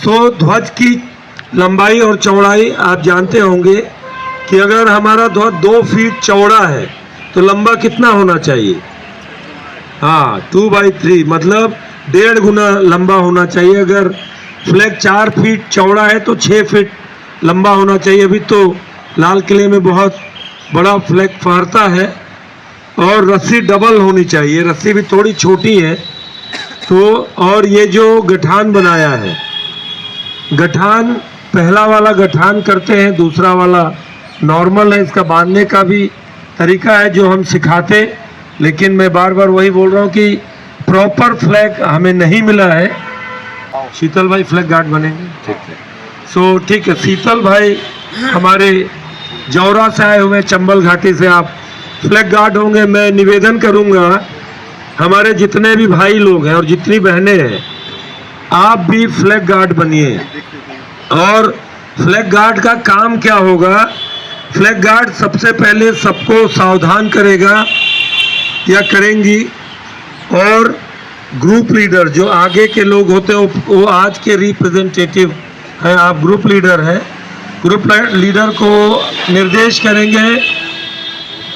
तो ध्वज की लंबाई और चौड़ाई आप जानते होंगे कि अगर हमारा ध्वज 2 फीट चौड़ा है तो लंबा कितना होना चाहिए? हाँ, 2/3 मतलब 1.5 गुना लंबा होना चाहिए। अगर फ्लैग 4 फीट चौड़ा है तो 6 फीट लंबा होना चाहिए। अभी तो लाल किले में बहुत बड़ा फ्लैग फहरता है। और रस्सी डबल होनी चाहिए, रस्सी भी थोड़ी छोटी है तो। और ये जो गठान बनाया है, गठान पहला वाला गठान करते हैं, दूसरा वाला नॉर्मल है। इसका बांधने का भी तरीका है जो हम सिखाते, लेकिन मैं बार बार वही बोल रहा हूँ कि प्रॉपर फ्लैग हमें नहीं मिला है। शीतल भाई फ्लैग गार्ड बनेंगे, ठीक है। सो ठीक है, शीतल भाई हमारे जौरा से आए हुए, चंबल घाटी से, आप फ्लैग गार्ड होंगे। मैं निवेदन करूंगा हमारे जितने भी भाई लोग हैं और जितनी बहनें हैं, आप भी फ्लैग गार्ड बनिए। और फ्लैग गार्ड का काम क्या होगा? फ्लैग गार्ड सबसे पहले सबको सावधान करेगा या करेंगी, और ग्रुप लीडर जो आगे के लोग होते हैं वो आज के रिप्रेजेंटेटिव हैं, आप ग्रुप लीडर हैं, ग्रुप लीडर को निर्देश करेंगे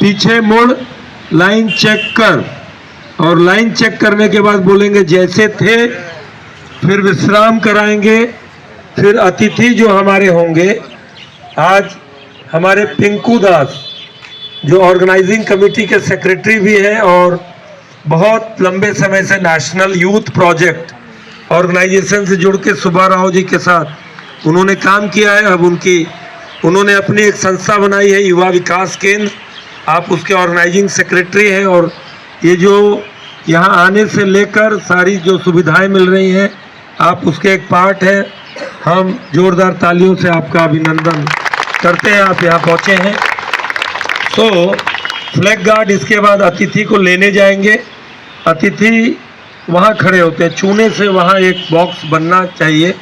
पीछे मुड़, लाइन चेक कर, और लाइन चेक करने के बाद बोलेंगे जैसे थे, फिर विश्राम कराएंगे। फिर अतिथि जो हमारे होंगे, आज हमारे पिंकू दास जो ऑर्गेनाइजिंग कमेटी के सेक्रेटरी भी हैं और बहुत लंबे समय से नेशनल यूथ प्रोजेक्ट ऑर्गेनाइजेशन से जुड़ के सुब्बा राव जी के साथ उन्होंने काम किया है। अब उन्होंने अपनी एक संस्था बनाई है, युवा विकास केंद्र, आप उसके ऑर्गेनाइजिंग सेक्रेटरी हैं। और ये जो यहाँ आने से लेकर सारी जो सुविधाएं मिल रही हैं, आप उसके एक पार्ट हैं। हम जोरदार तालियों से आपका अभिनंदन करते हैं, आप यहाँ पहुँचे हैं। तो फ्लैग गार्ड इसके बाद अतिथि को लेने जाएंगे। अतिथि वहाँ खड़े होते हैं, चूने से वहाँ एक बॉक्स बनना चाहिए,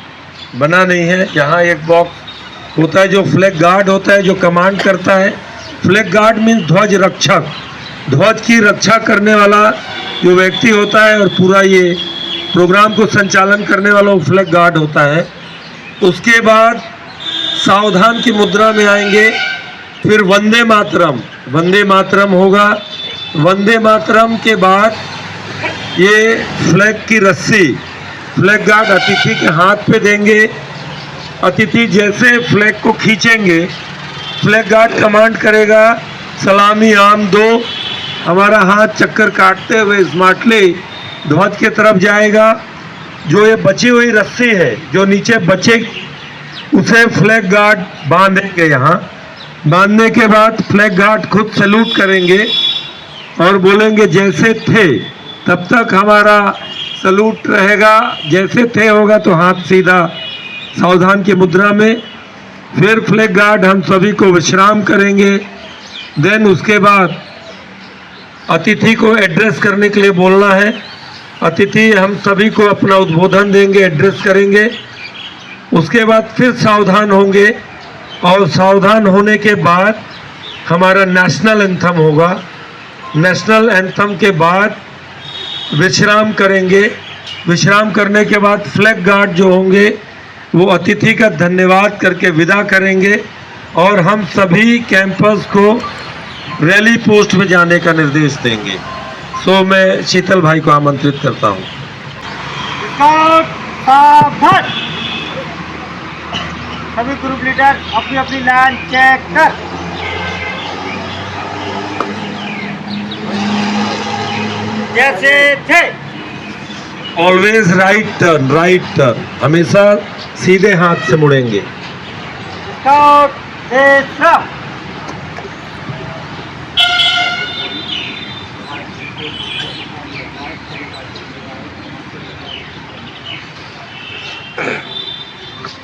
बना नहीं है। यहाँ एक बॉक्स होता है जो फ्लैग गार्ड होता है, जो कमांड करता है। फ्लैग गार्ड मीन्स ध्वज रक्षक, ध्वज की रक्षा करने वाला जो व्यक्ति होता है और पूरा ये प्रोग्राम को संचालन करने वाला वो फ्लैग गार्ड होता है। उसके बाद सावधान की मुद्रा में आएंगे, फिर वंदे मातरम, वंदे मातरम होगा। वंदे मातरम के बाद ये फ्लैग की रस्सी फ्लैग गार्ड अतिथि के हाथ पे देंगे। अतिथि जैसे फ्लैग को खींचेंगे, फ्लैग गार्ड कमांड करेगा सलामी आम दो। हमारा हाथ चक्कर काटते हुए स्मार्टली ध्वज की तरफ जाएगा। जो ये बची हुई रस्सी है जो नीचे बचे, उसे फ्लैग गार्ड बांधेंगे। यहाँ बांधने के बाद फ्लैग गार्ड खुद सैल्यूट करेंगे और बोलेंगे जैसे थे, तब तक हमारा सैल्यूट रहेगा। जैसे थे होगा तो हाथ सीधा सावधान की मुद्रा में। फिर फ्लैग गार्ड हम सभी को विश्राम करेंगे। देन उसके बाद अतिथि को एड्रेस करने के लिए बोलना है। अतिथि हम सभी को अपना उद्बोधन देंगे, एड्रेस करेंगे। उसके बाद फिर सावधान होंगे और सावधान होने के बाद हमारा नेशनल एंथम होगा। नेशनल एंथम के बाद विश्राम करेंगे। विश्राम करने के बाद फ्लैग गार्ड जो होंगे वो अतिथि का धन्यवाद करके विदा करेंगे और हम सभी कैंपस को रैली पोस्ट में जाने का निर्देश देंगे। सो मैं शीतल भाई को आमंत्रित करता हूँ। सभी ग्रुप लीडर अपनी अपनी लाइन चेक कर। जैसे थे। Always right turn, right turn, हमेशा सीधे हाथ से मुड़ेंगे।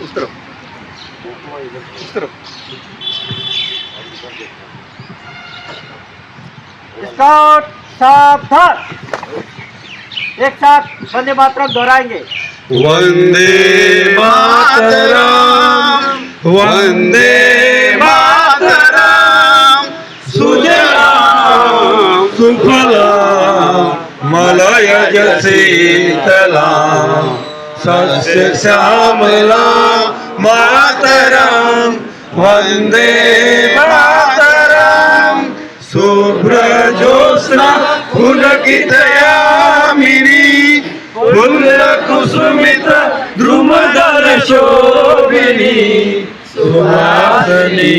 उस तरफ, उस तरफ। स्काउट सावधान, एक साथ वंदे मातरम दोहराएंगे। वंदे मातरम, वंदे मातरम, सुजलाम सुफलाम मलयज शीतलाम सस्य श्यामलां मातरं वन्दे मातरं शुभ्रज्योत्स्ना पुलकितयामिनी फुल्लकुसुमित द्रुमदल शोभिनी सुहासिनी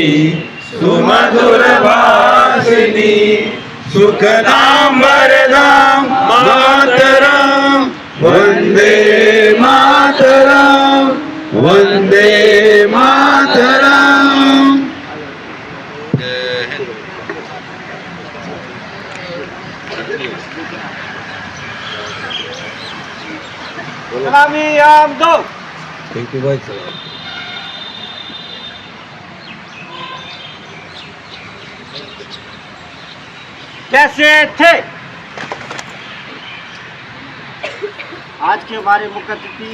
सुमधुरभाषिणी सुखदां वरदां मातरं वन्दे मातरं वन्दे मातरं। सलामी आम दो। थैंक यू भाई। कैसे थे? आज के हमारे मुख्य अतिथि,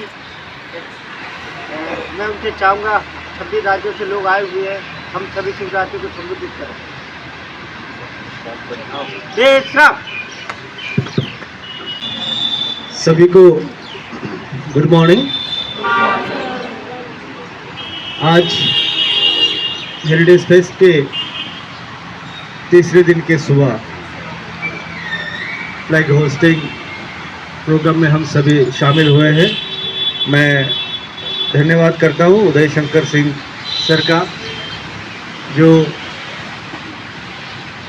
मैं उनसे चाहूँगा 26 राज्यों से लोग आए हुए हैं, हम सभी शिवरात्रि को संबोधित करें। जय श्री राम। सभी को गुड मॉर्निंग। आज हेरिटेज फेस्ट के तीसरे दिन के सुबह फ्लैग होस्टिंग प्रोग्राम में हम सभी शामिल हुए हैं। मैं धन्यवाद करता हूँ उदय शंकर सिंह सर का, जो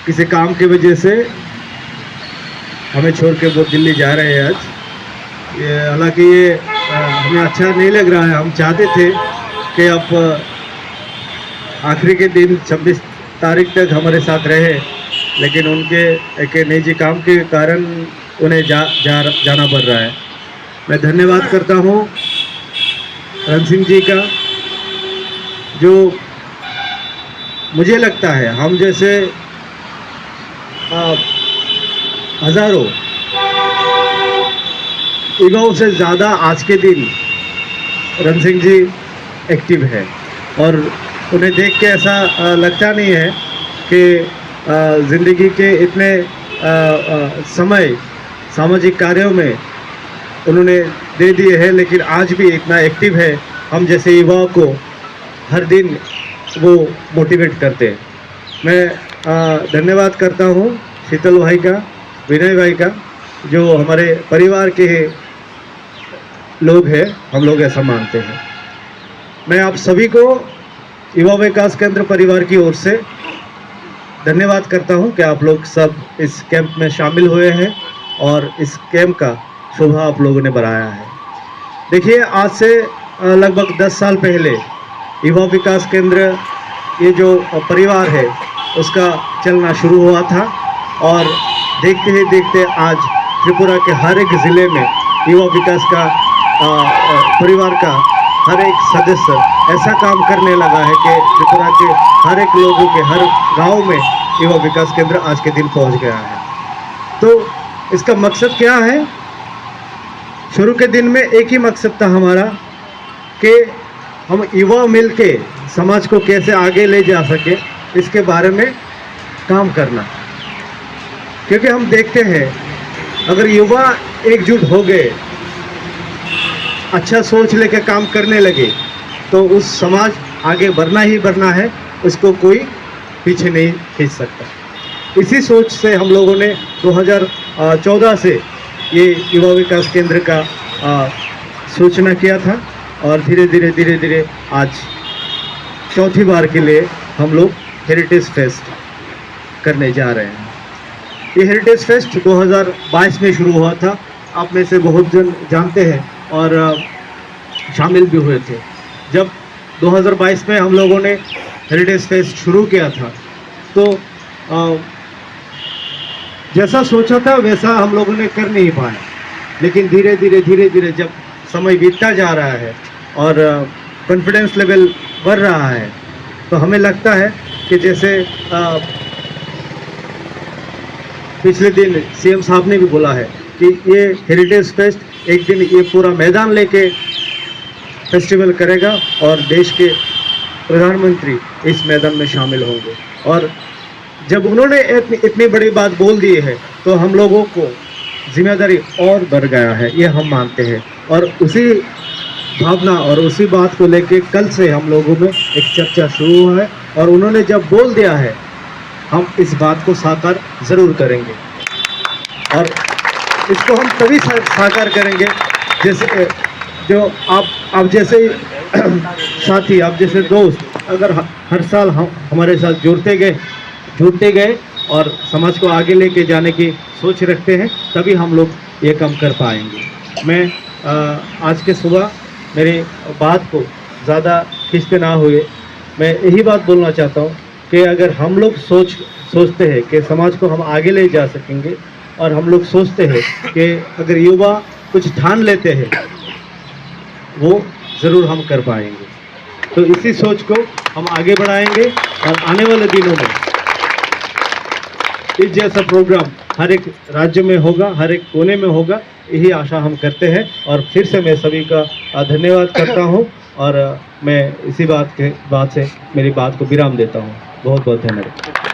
किसी काम की वजह से हमें छोड़ के वो दिल्ली जा रहे हैं आज। हालांकि ये हमें अच्छा नहीं लग रहा है। हम चाहते थे कि अब आखिरी के दिन 26 तारीख तक हमारे साथ रहे, लेकिन उनके एक निजी काम के कारण उन्हें जाना पड़ रहा है। मैं धन्यवाद करता हूँ रण सिंह जी का, जो मुझे लगता है हम जैसे हजारों युवाओं से ज़्यादा आज के दिन रण सिंह जी एक्टिव है, और उन्हें देख के ऐसा लगता नहीं है कि ज़िंदगी के इतने समय सामाजिक कार्यों में उन्होंने दे दिए हैं, लेकिन आज भी इतना एक्टिव है। हम जैसे युवाओं को हर दिन वो मोटिवेट करते हैं। मैं धन्यवाद करता हूँ शीतल भाई का, विनय भाई का, जो हमारे परिवार के लोग हैं, हम लोग ऐसा मानते हैं। मैं आप सभी को युवा विकास केंद्र परिवार की ओर से धन्यवाद करता हूं कि आप लोग सब इस कैंप में शामिल हुए हैं और इस कैंप का शोभा आप लोगों ने बढ़ाया है। देखिए, आज से लगभग 10 साल पहले युवा विकास केंद्र, ये जो परिवार है, उसका चलना शुरू हुआ था, और देखते ही देखते आज त्रिपुरा के हर एक ज़िले में युवा विकास का परिवार का हर एक सदस्य ऐसा काम करने लगा है कि त्रिपुरा के हर एक लोगों के हर गांव में युवा विकास केंद्र आज के दिन पहुंच गया है। तो इसका मकसद क्या है? शुरू के दिन में एक ही मकसद था हमारा कि हम युवा मिलके समाज को कैसे आगे ले जा सके, इसके बारे में काम करना। क्योंकि हम देखते हैं अगर युवा एकजुट हो गए, अच्छा सोच लेके काम करने लगे, तो उस समाज आगे बढ़ना ही बढ़ना है, उसको कोई पीछे नहीं खींच सकता। इसी सोच से हम लोगों ने 2014 से ये युवा विकास केंद्र का सूचना किया था, और धीरे धीरे आज चौथी बार के लिए हम लोग हेरिटेज फेस्ट करने जा रहे हैं। ये हेरिटेज फेस्ट 2022 में शुरू हुआ था, आप में से बहुत जन जानते हैं और शामिल भी हुए थे। जब 2022 में हम लोगों ने हेरिटेज फेस्ट शुरू किया था, तो जैसा सोचा था वैसा हम लोगों ने कर नहीं पाए, लेकिन धीरे धीरे जब समय बीतता जा रहा है और कॉन्फिडेंस लेवल बढ़ रहा है, तो हमें लगता है कि जैसे पिछले दिन सीएम साहब ने भी बोला है कि ये हेरिटेज फेस्ट एक दिन ये पूरा मैदान लेके फेस्टिवल करेगा और देश के प्रधानमंत्री इस मैदान में शामिल होंगे। और जब उन्होंने इतनी बड़ी बात बोल दी है, तो हम लोगों को जिम्मेदारी और बढ़ गया है, ये हम मानते हैं। और उसी भावना और उसी बात को लेके कल से हम लोगों में एक चर्चा शुरू हुआ है और उन्होंने जब बोल दिया है हम इस बात को साकार ज़रूर करेंगे और इसको हम तभी साकार करेंगे जैसे जो आप जैसे साथी, आप जैसे दोस्त अगर हर साल हम हमारे साथ जुड़ते गए और समाज को आगे लेके जाने की सोच रखते हैं, तभी हम लोग ये काम कर पाएंगे। मैं आज के सुबह मेरी बात को ज़्यादा खींचते ना हुए मैं यही बात बोलना चाहता हूँ कि अगर हम लोग सोचते हैं कि समाज को हम आगे ले जा सकेंगे और हम लोग सोचते हैं कि अगर युवा कुछ ठान लेते हैं वो ज़रूर हम कर पाएंगे। तो इसी सोच को हम आगे बढ़ाएंगे और आने वाले दिनों में इस जैसा प्रोग्राम हर एक राज्य में होगा, हर एक कोने में होगा, यही आशा हम करते हैं। और फिर से मैं सभी का धन्यवाद करता हूं और मैं इसी बात से मेरी बात को विराम देता हूं। बहुत बहुत धन्यवाद।